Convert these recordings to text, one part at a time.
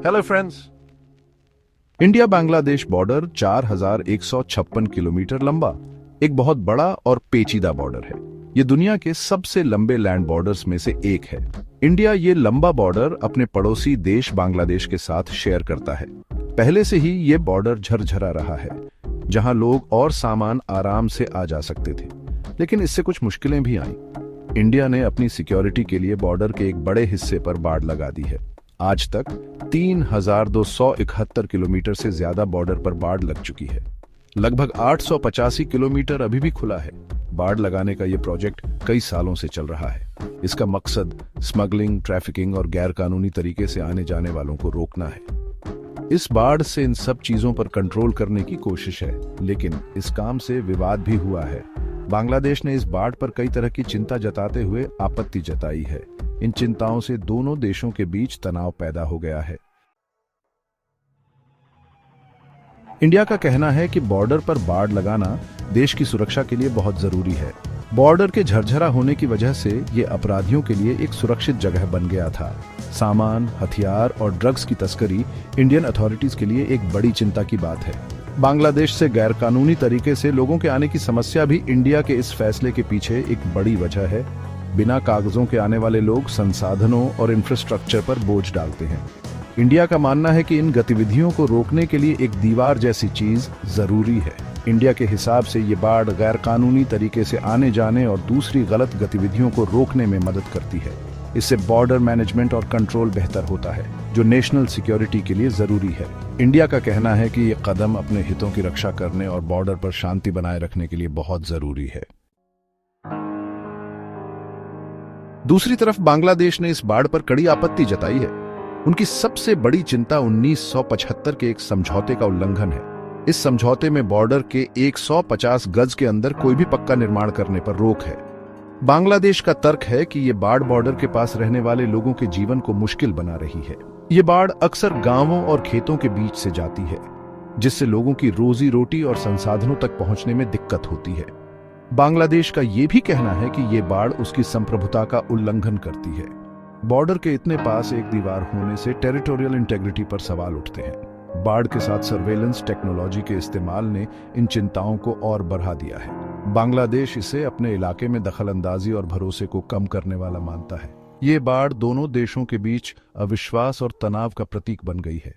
Hello friends. India Bangladesh border 4156 kilometre लंबा एक बहुत बड़ा और पेचीदा बॉर्डर है। ये दुनिया के सबसे लंबे लैंड बॉर्डर्स में से एक है। इंडिया ये लंबा बॉर्डर अपने पड़ोसी देश बांग्लादेश के साथ शेयर करता है। पहले से ही ये बॉर्डर झरझरा रहा है, जहां लोग और सामान आराम से आ जा सकते थे, लेकिन इससे कुछ मुश्किलें भी आईं। इंडिया ने अपनी सिक्योरिटी के लिए बॉर्डर के एक बड़े हिस्से पर बाड़ लगा दी है। आज तक 3271 किलोमीटर से ज्यादा बॉर्डर पर बाड़ लग चुकी है। लगभग 885 किलोमीटर अभी भी खुला है। बाड़ लगाने का यह प्रोजेक्ट कई सालों से चल रहा है। इसका मकसद स्मगलिंग, ट्रैफिकिंग और गैर कानूनी तरीके से आने जाने वालों को रोकना है। इस बाढ़ से इन सब चीजों पर कंट्रोल करने की कोशिश है, लेकिन इस काम से विवाद भी हुआ है। बांग्लादेश ने इस बाढ़ पर कई तरह की चिंता जताते हुए आपत्ति जताई है। इन चिंताओं से दोनों देशों के बीच तनाव पैदा हो गया है। इंडिया का कहना है कि बॉर्डर पर बाड़ लगाना देश की सुरक्षा के लिए बहुत जरूरी है। बॉर्डर के झरझरा होने की वजह से ये अपराधियों के लिए एक सुरक्षित जगह बन गया था। सामान, हथियार और ड्रग्स की तस्करी इंडियन अथॉरिटीज के लिए एक बड़ी चिंता की बात है। बांग्लादेश से गैरकानूनी तरीके से लोगों के आने की समस्या भी इंडिया के इस फैसले के पीछे एक बड़ी वजह है। बिना कागजों के आने वाले लोग संसाधनों और इंफ्रास्ट्रक्चर पर बोझ डालते हैं। इंडिया का मानना है कि इन गतिविधियों को रोकने के लिए एक दीवार जैसी चीज जरूरी है। इंडिया के हिसाब से ये बाढ़ गैर कानूनी तरीके से आने जाने और दूसरी गलत गतिविधियों को रोकने में मदद करती है। इससे बॉर्डर मैनेजमेंट और कंट्रोल बेहतर होता है, जो नेशनल सिक्योरिटी के लिए जरूरी है। इंडिया का कहना है कि ये कदम अपने हितों की रक्षा करने और बॉर्डर पर शांति बनाए रखने के लिए बहुत जरूरी है। दूसरी तरफ बांग्लादेश ने इस बाढ़ पर कड़ी आपत्ति जताई है। उनकी सबसे बड़ी चिंता 1975 के एक समझौते का उल्लंघन है। इस समझौते में बॉर्डर के 150 गज के अंदर कोई भी पक्का निर्माण करने पर रोक है। बांग्लादेश का तर्क है कि ये बाढ़ बॉर्डर के पास रहने वाले लोगों के जीवन को मुश्किल बना रही है। ये बाढ़ अक्सर गांवों और खेतों के बीच से जाती है, जिससे लोगों की रोजी रोटी और संसाधनों तक पहुंचने में दिक्कत होती है। बांग्लादेश का यह भी कहना है कि ये बाढ़ उसकी संप्रभुता का उल्लंघन करती है। बॉर्डर के इतने पास एक दीवार होने से टेरिटोरियल इंटेग्रिटी पर सवाल उठते हैं। बाढ़ के साथ सर्वेलेंस टेक्नोलॉजी के इस्तेमाल ने इन चिंताओं को और बढ़ा दिया है। बांग्लादेश इसे अपने इलाके में दखलंदाजी और भरोसे को कम करने वाला मानता है। ये बाढ़ दोनों देशों के बीच अविश्वास और तनाव का प्रतीक बन गई है।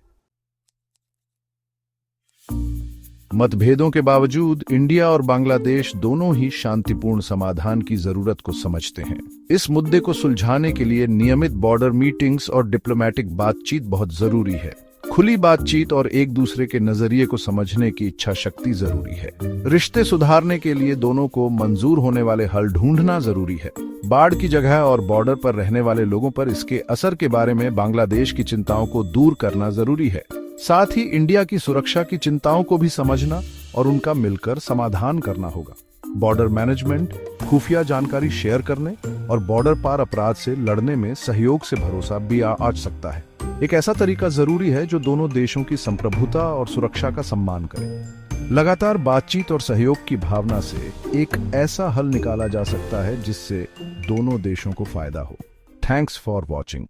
मतभेदों के बावजूद इंडिया और बांग्लादेश दोनों ही शांतिपूर्ण समाधान की जरूरत को समझते हैं। इस मुद्दे को सुलझाने के लिए नियमित बॉर्डर मीटिंग्स और डिप्लोमेटिक बातचीत बहुत जरूरी है। खुली बातचीत और एक दूसरे के नजरिए को समझने की इच्छा शक्ति जरूरी है। रिश्ते सुधारने के लिए दोनों को मंजूर होने वाले हल ढूंढना जरूरी है। बाढ़ की जगह और बॉर्डर पर रहने वाले लोगों पर इसके असर के बारे में बांग्लादेश की चिंताओं को दूर करना जरूरी है। साथ ही इंडिया की सुरक्षा की चिंताओं को भी समझना और उनका मिलकर समाधान करना होगा। बॉर्डर मैनेजमेंट, खुफिया जानकारी शेयर करने और बॉर्डर पार अपराध से लड़ने में सहयोग से भरोसा भी आ सकता है। एक ऐसा तरीका जरूरी है जो दोनों देशों की संप्रभुता और सुरक्षा का सम्मान करे। लगातार बातचीत और सहयोग की भावना से एक ऐसा हल निकाला जा सकता है जिससे दोनों देशों को फायदा हो। Thanks for watching.